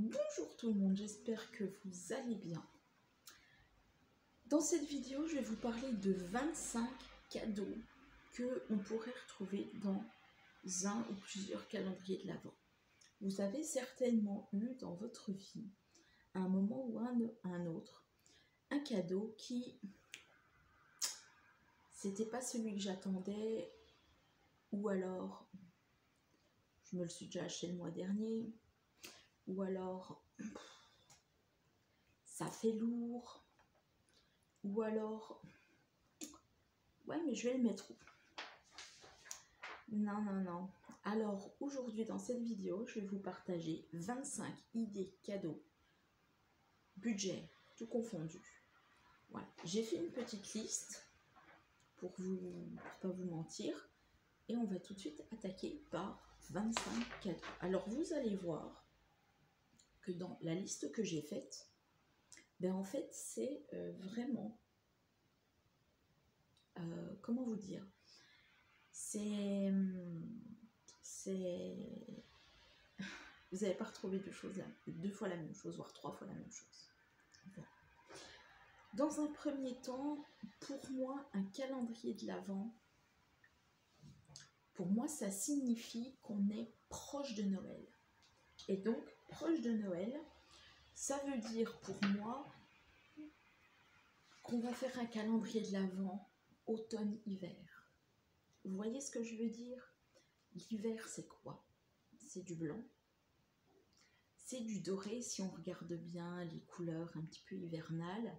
Bonjour tout le monde, j'espère que vous allez bien. Dans cette vidéo, je vais vous parler de 25 cadeaux que on pourrait retrouver dans un ou plusieurs calendriers de l'Avent. Vous avez certainement eu dans votre vie, à un moment ou un autre, un cadeau qui c'était pas celui que j'attendais, ou alors je me le suis déjà acheté le mois dernier, ou alors ça fait lourd, ou alors ouais mais je vais le mettre où? Non. Alors aujourd'hui dans cette vidéo, je vais vous partager 25 idées cadeaux, budget, tout confondu. Voilà, j'ai fait une petite liste pour pas vous mentir. Et on va tout de suite attaquer par 25 cadeaux. Alors vous allez voir que dans la liste que j'ai faite, ben en fait c'est vraiment, comment vous dire, c'est vous n'avez pas retrouvé deux fois la même chose, voire 3 fois la même chose. Bon. Dans un premier temps, pour moi, un calendrier de l'Avent, pour moi, ça signifie qu'on est proche de Noël. Et donc, proche de Noël, ça veut dire pour moi qu'on va faire un calendrier de l'Avent automne-hiver. Vous voyez ce que je veux dire? L'hiver, c'est quoi? C'est du blanc. C'est du doré, si on regarde bien les couleurs un petit peu hivernales.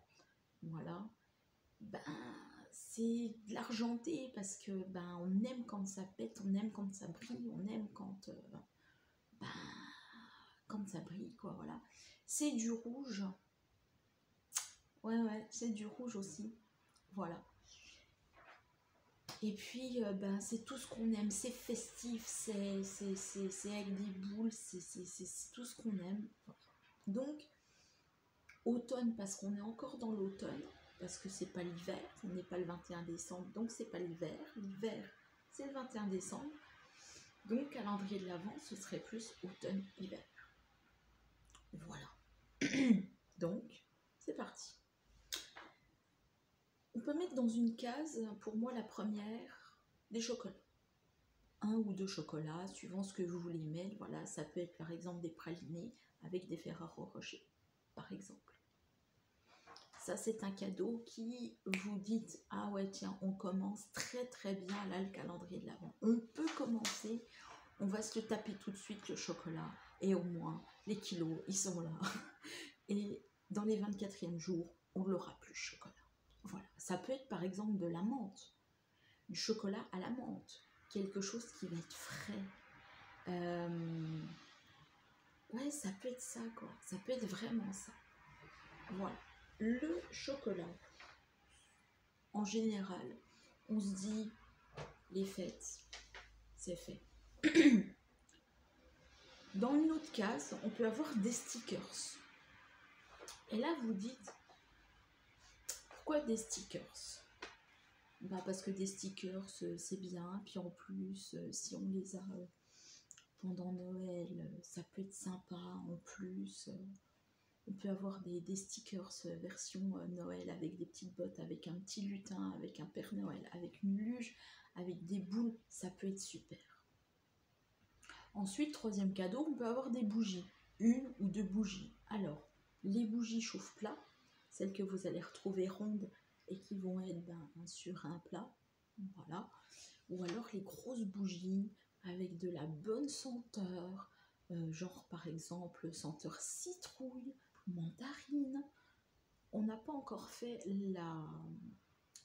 Voilà. Ben, c'est de l'argenté parce que ben, on aime quand ça pète, on aime quand ça brille, on aime quand, quand ça brille, quoi, voilà. C'est du rouge. Ouais, c'est du rouge aussi. Voilà. Et puis, ben, c'est tout ce qu'on aime, c'est festif, c'est avec des boules, c'est tout ce qu'on aime. Donc, automne, parce qu'on est encore dans l'automne, parce que c'est pas l'hiver, on n'est pas le 21 décembre, donc c'est pas l'hiver. L'hiver, c'est le 21 décembre. Donc, calendrier de l'Avent, ce serait plus automne-hiver. Voilà. Donc, c'est parti. On peut mettre dans une case, pour moi la première, des chocolats. 1 ou 2 chocolats, suivant ce que vous voulez mettre. Voilà, ça peut être par exemple des pralinés avec des Ferrero Rocher, par exemple. Ça, c'est un cadeau qui vous dites, ah ouais, tiens, on commence très très bien là le calendrier de l'Avent. On peut commencer, on va se le taper tout de suite le chocolat, et au moins, les kilos, ils sont là. Et dans les 24e jours, on l'aura plus, le chocolat. Voilà, ça peut être par exemple de la menthe, du chocolat à la menthe, quelque chose qui va être frais. Ouais, ça peut être ça, quoi. Ça peut être vraiment ça. Voilà. Le chocolat, en général, on se dit, les fêtes, c'est fait. Dans une autre case, on peut avoir des stickers. Et là, vous dites, pourquoi des stickers? Bah parce que des stickers, c'est bien. Puis en plus, si on les a pendant Noël, ça peut être sympa. En plus, on peut avoir des stickers version Noël avec des petites bottes, avec un petit lutin, avec un Père Noël, avec une luge, avec des boules. Ça peut être super. Ensuite, troisième cadeau, on peut avoir des bougies. 1 ou 2 bougies. Alors, les bougies chauffe-plat, celles que vous allez retrouver rondes et qui vont être sur un plat. Voilà. Ou alors les grosses bougies avec de la bonne senteur, genre par exemple senteur citrouille, mandarine. On n'a pas encore fait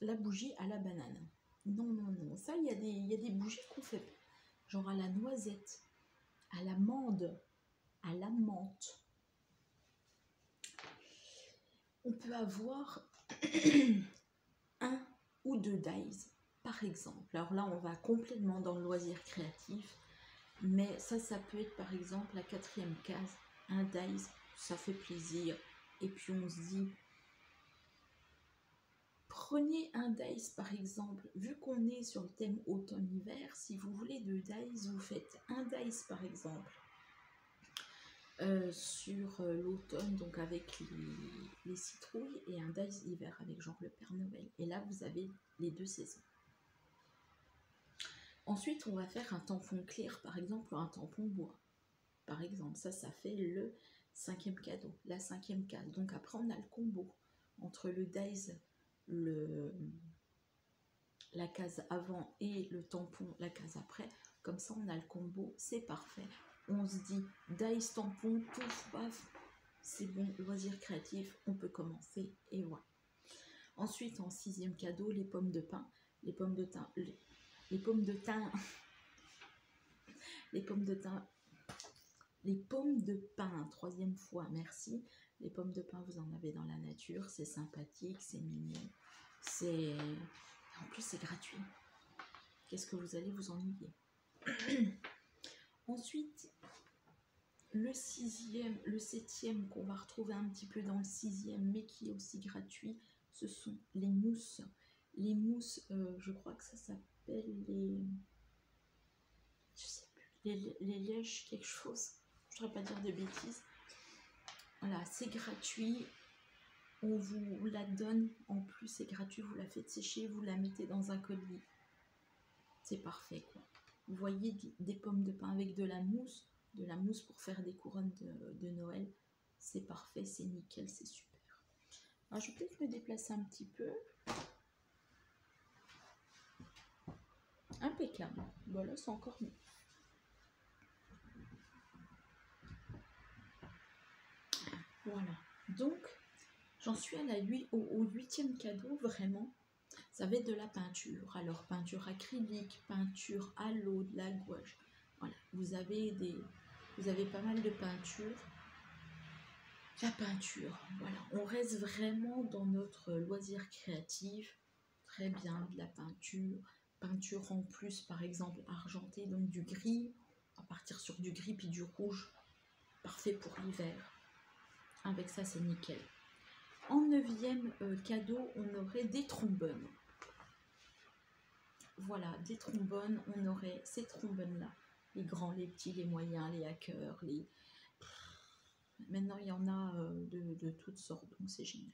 la bougie à la banane. Non. Ça, il y a des bougies qu'on fait, genre à la noisette, à l'amande, à la menthe. On peut avoir 1 ou 2 dies, par exemple. Alors là, on va complètement dans le loisir créatif, mais ça peut être par exemple la 4e case, un dies, ça fait plaisir. Et puis on se dit, prenez un dies par exemple, vu qu'on est sur le thème automne-hiver, si vous voulez 2 dies, vous faites un dies par exemple sur l'automne, donc avec les citrouilles, et un dice d'hiver avec genre le Père Noël. Et là, vous avez les 2 saisons. Ensuite, on va faire un tampon clair, par exemple, ou un tampon bois. Par exemple, ça fait le 5e cadeau, la 5e case. Donc après, on a le combo entre le dice, la case avant, et le tampon, la case après. Comme ça, on a le combo, c'est parfait. On se dit, dice, tampon, pouf, paf, c'est bon, loisir créatif, on peut commencer, et voilà. Ensuite, en 6e cadeau, les pommes de pin. Les pommes de thym, les pommes de thym, les pommes de thym, les pommes de pin, 3e fois, merci. Les pommes de pin, vous en avez dans la nature, c'est sympathique, c'est mignon, c'est... En plus, c'est gratuit. Qu'est-ce que vous allez vous ennuyer? Ensuite, le 6e, le 7e qu'on va retrouver un petit peu dans le 6e, mais qui est aussi gratuit, ce sont les mousses. Les mousses, je crois que ça s'appelle les... Je sais plus, les lièges quelque chose. Je ne voudrais pas dire de bêtises. Voilà, c'est gratuit. On vous la donne. En plus, c'est gratuit. Vous la faites sécher, vous la mettez dans un collier. C'est parfait, quoi. Vous voyez des pommes de pin avec de la mousse pour faire des couronnes de Noël. C'est parfait, c'est nickel, c'est super. Alors, je vais peut-être me déplacer un petit peu. Impeccable. Bon, là, c'est encore mieux. Voilà. Donc, j'en suis à au 8e cadeau, vraiment. Ça va être de la peinture. Alors, peinture acrylique, peinture à l'eau, de la gouache. Voilà. Vous avez pas mal de peinture. La peinture, voilà. On reste vraiment dans notre loisir créatif. Très bien, de la peinture. Peinture en plus, par exemple, argentée, donc du gris. On va partir sur du gris puis du rouge. Parfait pour l'hiver. Avec ça, c'est nickel. En 9e cadeau, on aurait des trombones. Voilà, des trombones, on aurait ces trombones-là. Les grands, les petits, les moyens, les hackers, les... Maintenant, il y en a de toutes sortes, donc c'est génial.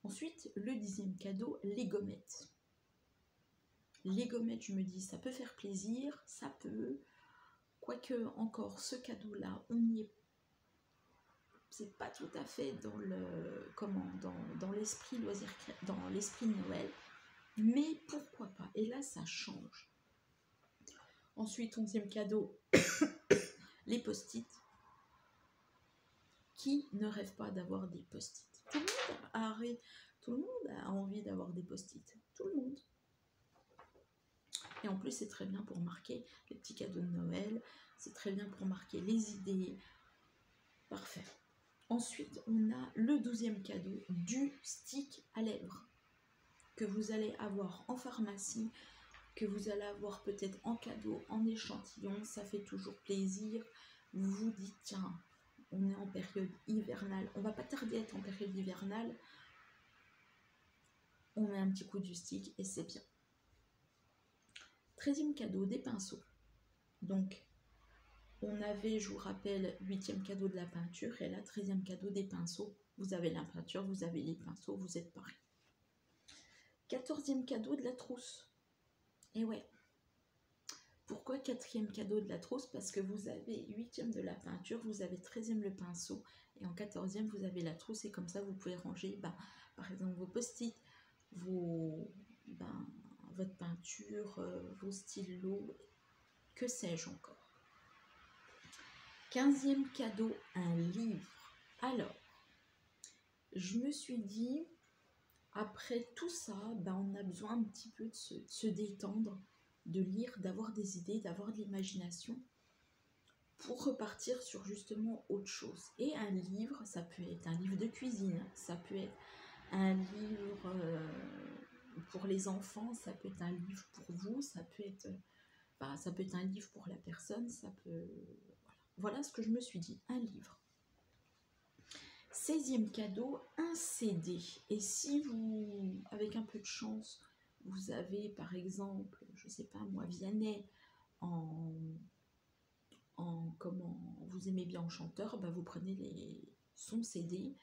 Ensuite, le 10e cadeau, les gommettes. Les gommettes, je me dis, ça peut faire plaisir, ça peut... Quoique, encore, ce cadeau-là, on y est... C'est pas tout à fait dans le... Comment? Dans l'esprit loisir, dans l'esprit de Noël. Mais pourquoi pas? Et là, ça change. Ensuite, 11e cadeau, les post-it. Qui ne rêve pas d'avoir des post-it? Tout le monde a envie d'avoir des post-it. Tout le monde. Et en plus, c'est très bien pour marquer les petits cadeaux de Noël. C'est très bien pour marquer les idées. Parfait. Ensuite, on a le 12e cadeau, du stick à lèvres. Que vous allez avoir en pharmacie, que vous allez avoir peut-être en cadeau, en échantillon. Ça fait toujours plaisir. Vous vous dites, tiens, on est en période hivernale. On va pas tarder à être en période hivernale. On met un petit coup du stick et c'est bien. 13e cadeau, des pinceaux. Donc, on avait, je vous rappelle, 8e cadeau de la peinture et là, 13e cadeau des pinceaux. Vous avez la peinture, vous avez les pinceaux, vous êtes pareil. 14e cadeau de la trousse. Et ouais. Pourquoi 4e cadeau de la trousse? Parce que vous avez 8e de la peinture, vous avez 13e le pinceau et en 14e, vous avez la trousse et comme ça, vous pouvez ranger, par exemple, vos post-it, votre peinture, vos stylos, que sais-je encore. 15e cadeau, un livre. Alors, je me suis dit, après tout ça, on a besoin un petit peu de se détendre, de lire, d'avoir des idées, d'avoir de l'imagination pour repartir sur justement autre chose. Et un livre, ça peut être un livre de cuisine, ça peut être un livre pour les enfants, ça peut être un livre pour vous, ça peut être un livre pour la personne, ça peut... Voilà ce que je me suis dit, un livre. 16e cadeau, un CD. Et si vous, avec un peu de chance, vous avez par exemple, je sais pas moi, Vianney en comment vous aimez bien en chanteur, bah, vous prenez son CD.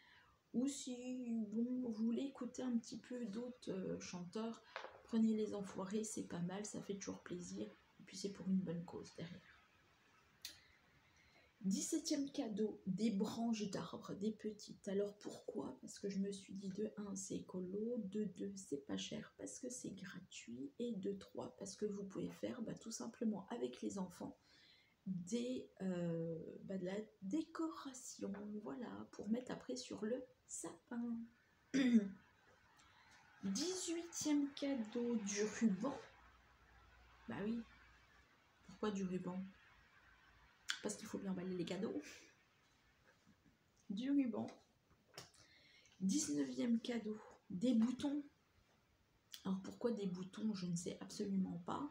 Ou si bon, vous voulez écouter un petit peu d'autres chanteurs, prenez Les Enfoirés, c'est pas mal, ça fait toujours plaisir. Et puis c'est pour une bonne cause derrière. 17e cadeau, des branches d'arbres, des petites. Alors pourquoi? Parce que je me suis dit de 1, c'est écolo, de 2, c'est pas cher parce que c'est gratuit, et de 3, parce que vous pouvez faire tout simplement avec les enfants de la décoration, voilà, pour mettre après sur le sapin. 18e cadeau, du ruban. Bah oui, pourquoi du ruban? Parce qu'il faut bien emballer les cadeaux. Du ruban. 19e cadeau, des boutons. Alors pourquoi des boutons? Je ne sais absolument pas.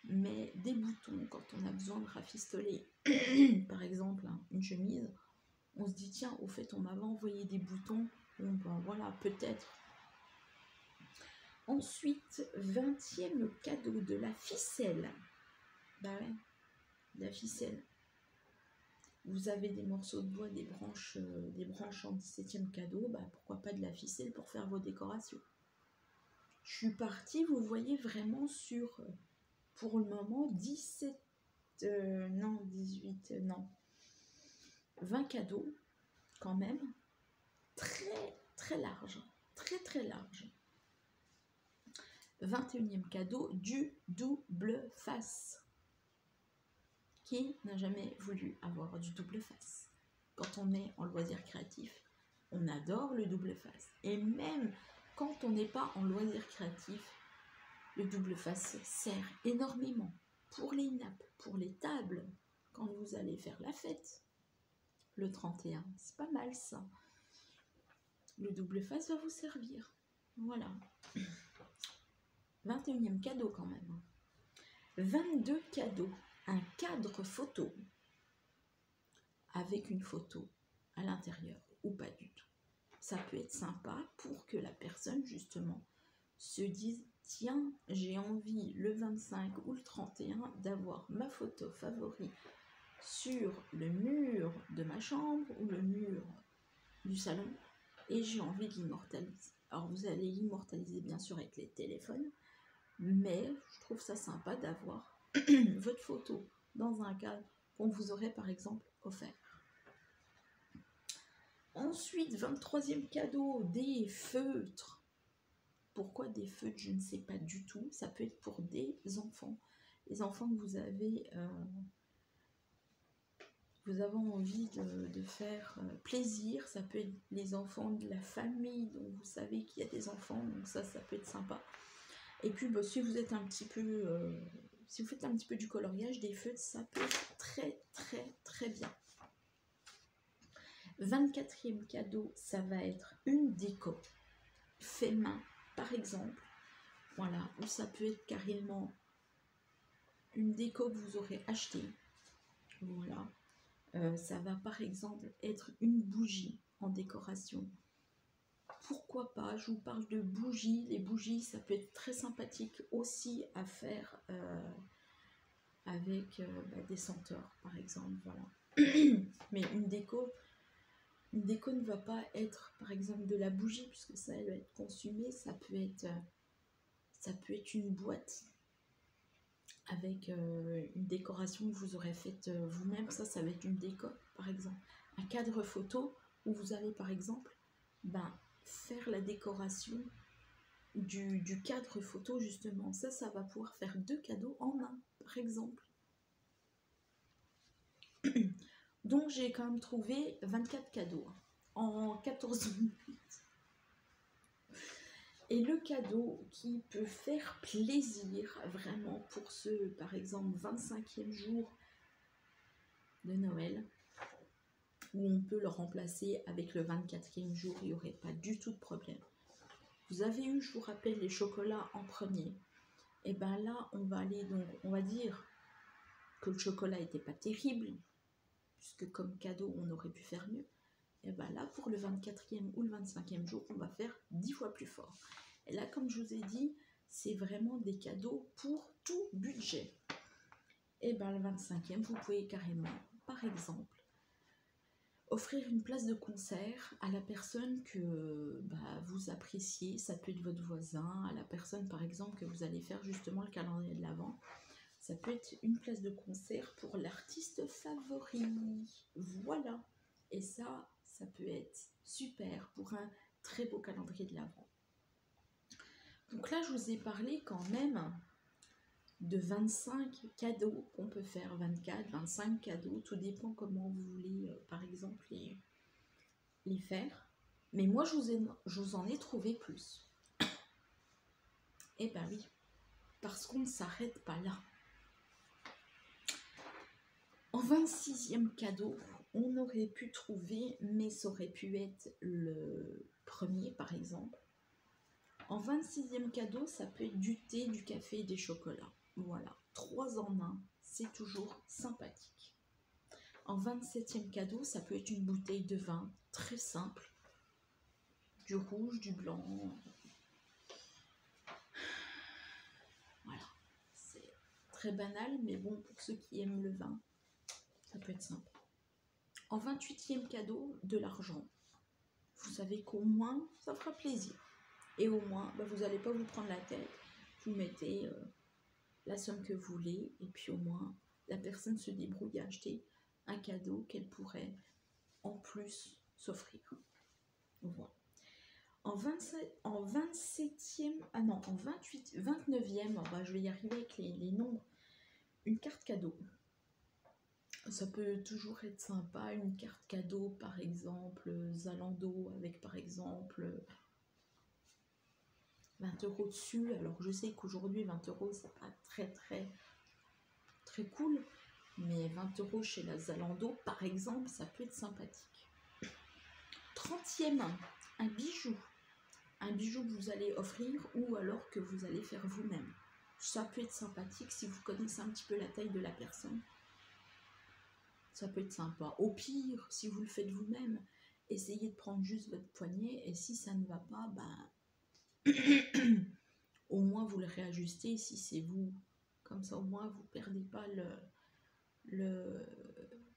Mais des boutons, quand on a besoin de rafistoler, par exemple, une chemise, on se dit, tiens, au fait, on m'avait envoyé des boutons. Bon, ben voilà, peut-être. Ensuite, 20e cadeau, de la ficelle. Bah ouais, de la ficelle. Vous avez des morceaux de bois, des branches en 17e cadeau, bah pourquoi pas de la ficelle pour faire vos décorations. Je suis partie, vous voyez, vraiment sur, pour le moment, 20 cadeaux, quand même, très très large, très très large. 21e cadeau, du double face. Qui n'a jamais voulu avoir du double face? Quand on est en loisir créatif, on adore le double face. Et même quand on n'est pas en loisir créatif, le double face sert énormément pour les nappes, pour les tables, quand vous allez faire la fête. Le 31, c'est pas mal ça. Le double face va vous servir. Voilà. 21e cadeau quand même. 22 cadeaux. Un cadre photo avec une photo à l'intérieur ou pas du tout. Ça peut être sympa pour que la personne justement se dise, tiens, j'ai envie le 25 ou le 31 d'avoir ma photo favorite sur le mur de ma chambre ou le mur du salon et j'ai envie de l'immortaliser. Alors vous allez l'immortaliser bien sûr avec les téléphones, mais je trouve ça sympa d'avoir votre photo dans un cadre qu'on vous aurait par exemple offert. Ensuite, 23e cadeau, des feutres. Pourquoi des feutres? Je ne sais pas du tout. Ça peut être pour des enfants. Les enfants que vous avez envie de faire plaisir. Ça peut être les enfants de la famille dont vous savez qu'il y a des enfants. Donc ça peut être sympa. Et puis, si vous êtes un petit peu... si vous faites un petit peu du coloriage, des feutres, ça peut être très, très, très bien. 24e cadeau, ça va être une déco fait main, par exemple. Voilà, ou ça peut être carrément une déco que vous aurez achetée. Voilà. Ça va par exemple être une bougie en décoration. Pourquoi pas? Je vous parle de bougies. Les bougies, ça peut être très sympathique aussi à faire avec des senteurs, par exemple. Voilà. Mais une déco ne va pas être, par exemple, de la bougie, puisque ça, elle va être consumée. Ça peut être une boîte avec une décoration que vous aurez faite vous-même. Ça va être une déco, par exemple. Un cadre photo où vous allez, par exemple, faire la décoration du cadre photo, justement. Ça va pouvoir faire 2 cadeaux en un, par exemple. Donc, j'ai quand même trouvé 24 cadeaux en 14 minutes. Et le cadeau qui peut faire plaisir vraiment pour ceux, par exemple, 25e jour de Noël, où on peut le remplacer avec le 24e jour, il n'y aurait pas du tout de problème. Vous avez eu, je vous rappelle, les chocolats en premier. Et bien là, on va aller, donc, on va dire que le chocolat n'était pas terrible, puisque comme cadeau, on aurait pu faire mieux. Et bien là, pour le 24e ou le 25e jour, on va faire 10 fois plus fort. Et là, comme je vous ai dit, c'est vraiment des cadeaux pour tout budget. Et bien le 25e, vous pouvez carrément, par exemple, offrir une place de concert à la personne que vous appréciez. Ça peut être votre voisin, à la personne par exemple que vous allez faire justement le calendrier de l'Avent. Ça peut être une place de concert pour l'artiste favori. Voilà. Et ça peut être super pour un très beau calendrier de l'Avent. Donc là, je vous ai parlé quand même de 25 cadeaux qu'on peut faire, 24, 25 cadeaux, tout dépend comment vous voulez, par exemple, les faire. Mais moi, je vous en ai trouvé plus. Eh ben oui, parce qu'on ne s'arrête pas là. En 26e cadeau, on aurait pu trouver, mais ça aurait pu être le premier, par exemple. En 26e cadeau, ça peut être du thé, du café et des chocolats. Voilà, 3 en 1, c'est toujours sympathique. En 27e cadeau, ça peut être une bouteille de vin, très simple. Du rouge, du blanc. Voilà, c'est très banal, mais bon, pour ceux qui aiment le vin, ça peut être simple. En 28e cadeau, de l'argent. Vous savez qu'au moins, ça fera plaisir. Et au moins, vous n'allez pas vous prendre la tête. Vous mettez la somme que vous voulez. Et puis au moins, la personne se débrouille à acheter un cadeau qu'elle pourrait en plus s'offrir. Voilà. En 27e, en 29e, je vais y arriver avec les nombres. Une carte cadeau. Ça peut toujours être sympa, une carte cadeau, par exemple, Zalando, avec par exemple 20 € dessus. Alors je sais qu'aujourd'hui 20 €, c'est pas très cool, mais 20 € chez la Zalando, par exemple, ça peut être sympathique. 30e, un bijou. Un bijou que vous allez offrir ou alors que vous allez faire vous-même. Ça peut être sympathique si vous connaissez un petit peu la taille de la personne. Ça peut être sympa. Au pire, si vous le faites vous-même, essayez de prendre juste votre poignet et si ça ne va pas, au moins vous le réajustez si c'est vous. Comme ça, au moins, vous ne perdez pas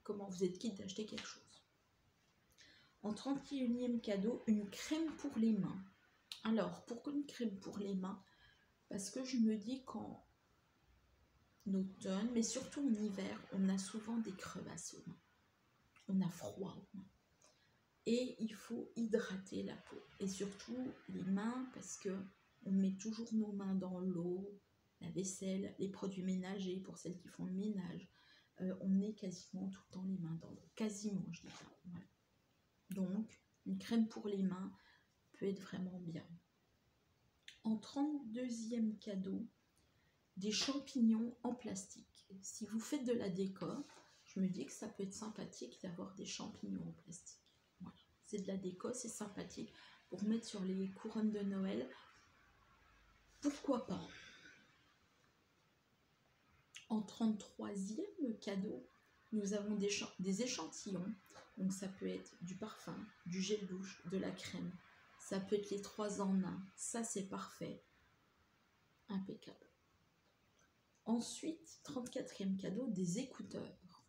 comment vous êtes quitte d'acheter quelque chose. En 31e cadeau, une crème pour les mains. Alors, pourquoi une crème pour les mains? Parce que je me dis qu'en automne, mais surtout en hiver, on a souvent des crevasses aux mains. On a froid aux mains. Et il faut hydrater la peau. Et surtout les mains, parce que on met toujours nos mains dans l'eau, la vaisselle, les produits ménagers pour celles qui font le ménage. On met quasiment tout le temps les mains dans l'eau. Quasiment, je dis ça. Voilà. Donc, une crème pour les mains peut être vraiment bien. En 32e cadeau, des champignons en plastique. Si vous faites de la déco, je me dis que ça peut être sympathique d'avoir des champignons en plastique. Voilà. C'est de la déco, c'est sympathique. Pour mettre sur les couronnes de Noël, pourquoi pas. En 33e cadeau, nous avons des échantillons. Donc ça peut être du parfum, du gel douche, de la crème. Ça peut être les 3 en 1. Ça, c'est parfait. Impeccable. Ensuite, 34e cadeau, des écouteurs.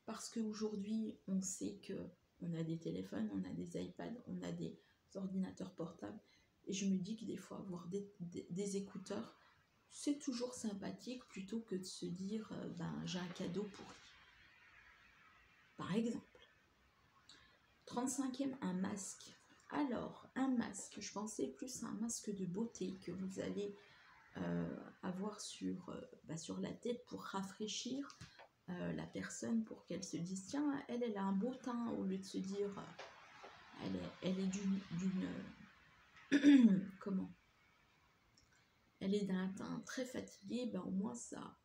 Parce qu'aujourd'hui, on sait qu'on a des téléphones, on a des iPads, on a des ordinateurs portables. Et je me dis que des fois, avoir des écouteurs, c'est toujours sympathique plutôt que de se dire j'ai un cadeau pour lui. Par exemple. 35e, un masque. Alors, un masque, je pensais plus à un masque de beauté que vous allez avoir sur la tête pour rafraîchir la personne, pour qu'elle se dise tiens, elle a un beau teint, au lieu de se dire elle est d'une comment, elle est d'un teint très fatigué, au moins ça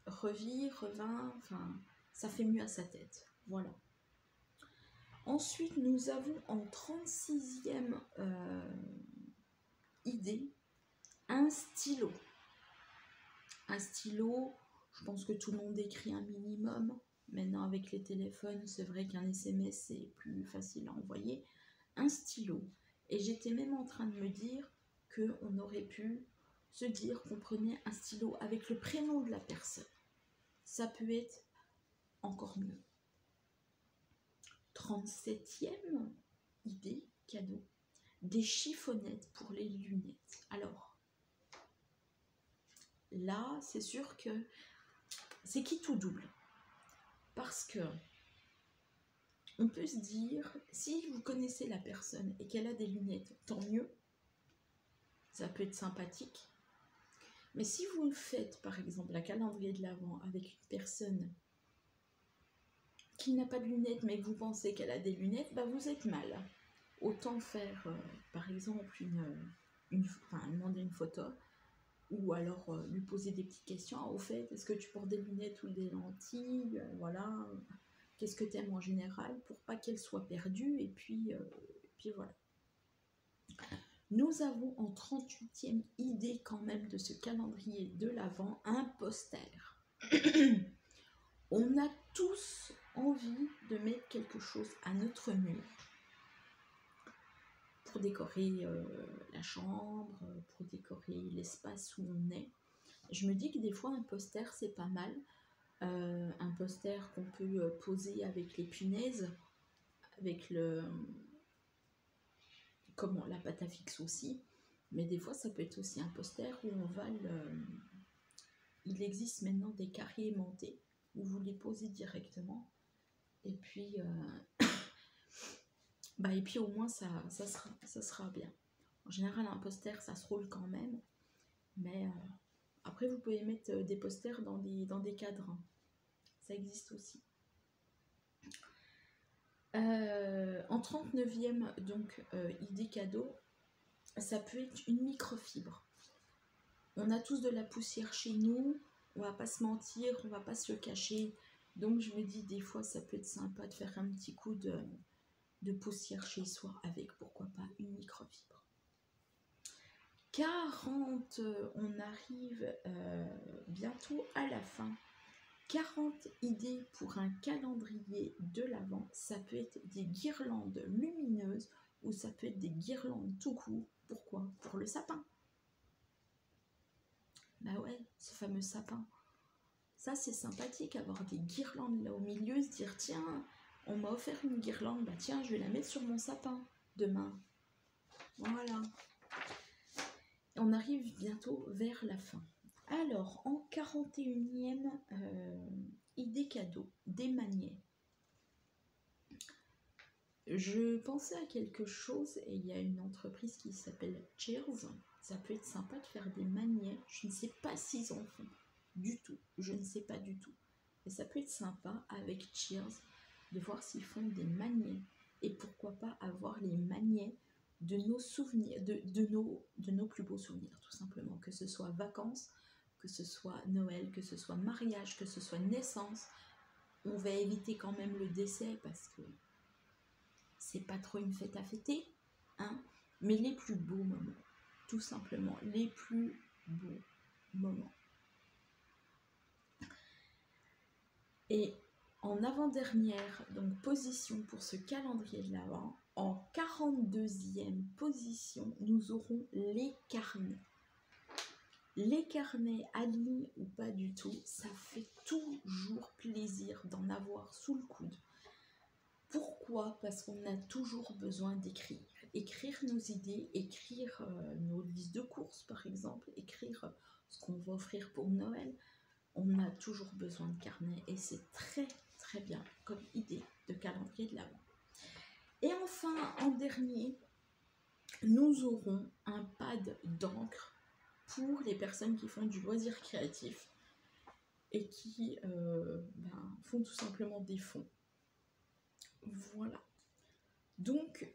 revint, enfin ça fait mieux à sa tête. Voilà. Ensuite, nous avons en 36e idée un stylo. Un stylo, je pense que tout le monde écrit un minimum. Maintenant, avec les téléphones, c'est vrai qu'un SMS, c'est plus facile à envoyer. Un stylo. Et j'étais même en train de me dire qu'on aurait pu se dire qu'on prenait un stylo avec le prénom de la personne. Ça peut être encore mieux. 37e idée cadeau, des chiffonnettes pour les lunettes. Alors, là, c'est sûr que c'est qui tout double. Parce que on peut se dire, si vous connaissez la personne et qu'elle a des lunettes, tant mieux. Ça peut être sympathique. Mais si vous faites, par exemple, la calendrier de l'Avent avec une personne qui n'a pas de lunettes, mais que vous pensez qu'elle a des lunettes, bah vous êtes mal. Autant faire, par exemple, demander une photo, ou alors lui poser des petites questions. Ah, au fait, est-ce que tu portes des lunettes ou des lentilles? Voilà. Qu'est-ce que tu aimes en général, pour pas qu'elle soit perdue, et puis voilà. Nous avons en 38e idée quand même de ce calendrier de l'Avent un poster. On a tous envie de mettre quelque chose à notre mur pour décorer la chambre, pour décorer l'espace où on est. Je me dis que des fois un poster c'est pas mal. Un poster qu'on peut poser avec les punaises, avec la pâte à fixe aussi, mais des fois ça peut être aussi un poster où on va il existe maintenant des carrés aimantés où vous les posez directement, et puis et puis au moins ça sera bien. En général un poster ça se roule quand même, mais après vous pouvez mettre des posters dans des cadres, ça existe aussi. En 39e donc idée cadeau, ça peut être une microfibre. On a tous de la poussière chez nous, on va pas se mentir, on va pas se le cacher, donc je me dis des fois ça peut être sympa de faire un petit coup de poussière chez soi avec, pourquoi pas, une microfibre. 40, on arrive bientôt à la fin. 40 idées pour un calendrier de l'Avent, ça peut être des guirlandes lumineuses ou ça peut être des guirlandes tout court. Pourquoi? Pour le sapin. Bah ouais, ce fameux sapin. Ça c'est sympathique, avoir des guirlandes là au milieu, se dire tiens, on m'a offert une guirlande, bah tiens, je vais la mettre sur mon sapin demain. Voilà. On arrive bientôt vers la fin. Alors, en 41e idée cadeau, des magnets. Je pensais à quelque chose, et il y a une entreprise qui s'appelle Cheers. Ça peut être sympa de faire des magnets. Je ne sais pas s'ils en font du tout. Je ne sais pas du tout. Mais ça peut être sympa avec Cheers de voir s'ils font des magnets. Et pourquoi pas avoir les magnets de nos souvenirs, de nos plus beaux souvenirs, tout simplement. Que ce soit vacances, que ce soit Noël, que ce soit mariage, que ce soit naissance. On va éviter quand même le décès parce que c'est pas trop une fête à fêter, hein, mais les plus beaux moments, tout simplement, les plus beaux moments. Et en avant-dernière donc position pour ce calendrier de l'Avent, en 42e position, nous aurons les carnets. Les carnets, amis ou pas du tout, ça fait toujours plaisir d'en avoir sous le coude. Pourquoi? Parce qu'on a toujours besoin d'écrire. Écrire nos idées, écrire nos listes de courses par exemple, écrire ce qu'on va offrir pour Noël. On a toujours besoin de carnet et c'est très très bien comme idée de calendrier de l'Avent. Et enfin, en dernier, nous aurons un pad d'encre pour les personnes qui font du loisir créatif et qui font tout simplement des fonds. Voilà. Donc,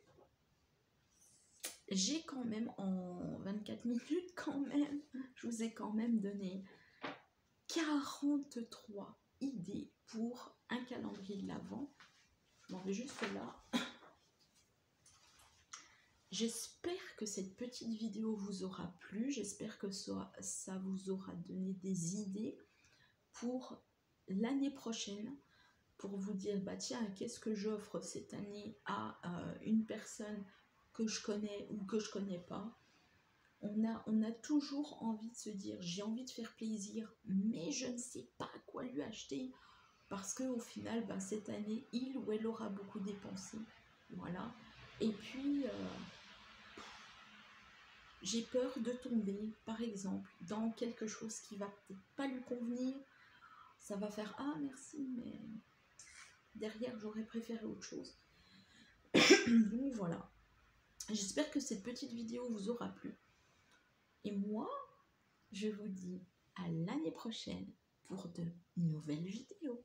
j'ai quand même, en 24 minutes quand même, je vous ai quand même donné 43 idées pour un calendrier de l'Avent. Je m'en vais juste là. J'espère que cette petite vidéo vous aura plu. J'espère que ça vous aura donné des idées pour l'année prochaine. Pour vous dire, bah tiens, qu'est-ce que j'offre cette année à une personne que je connais ou que je connais pas. On a toujours envie de se dire, j'ai envie de faire plaisir, mais je ne sais pas quoi lui acheter, parce qu'au final, ben, cette année, il ou elle aura beaucoup dépensé. Voilà. Et puis, j'ai peur de tomber, par exemple, dans quelque chose qui va peut-être pas lui convenir. Ça va faire « Ah, merci, mais derrière, j'aurais préféré autre chose. » Donc voilà. J'espère que cette petite vidéo vous aura plu. Et moi, je vous dis à l'année prochaine pour de nouvelles vidéos.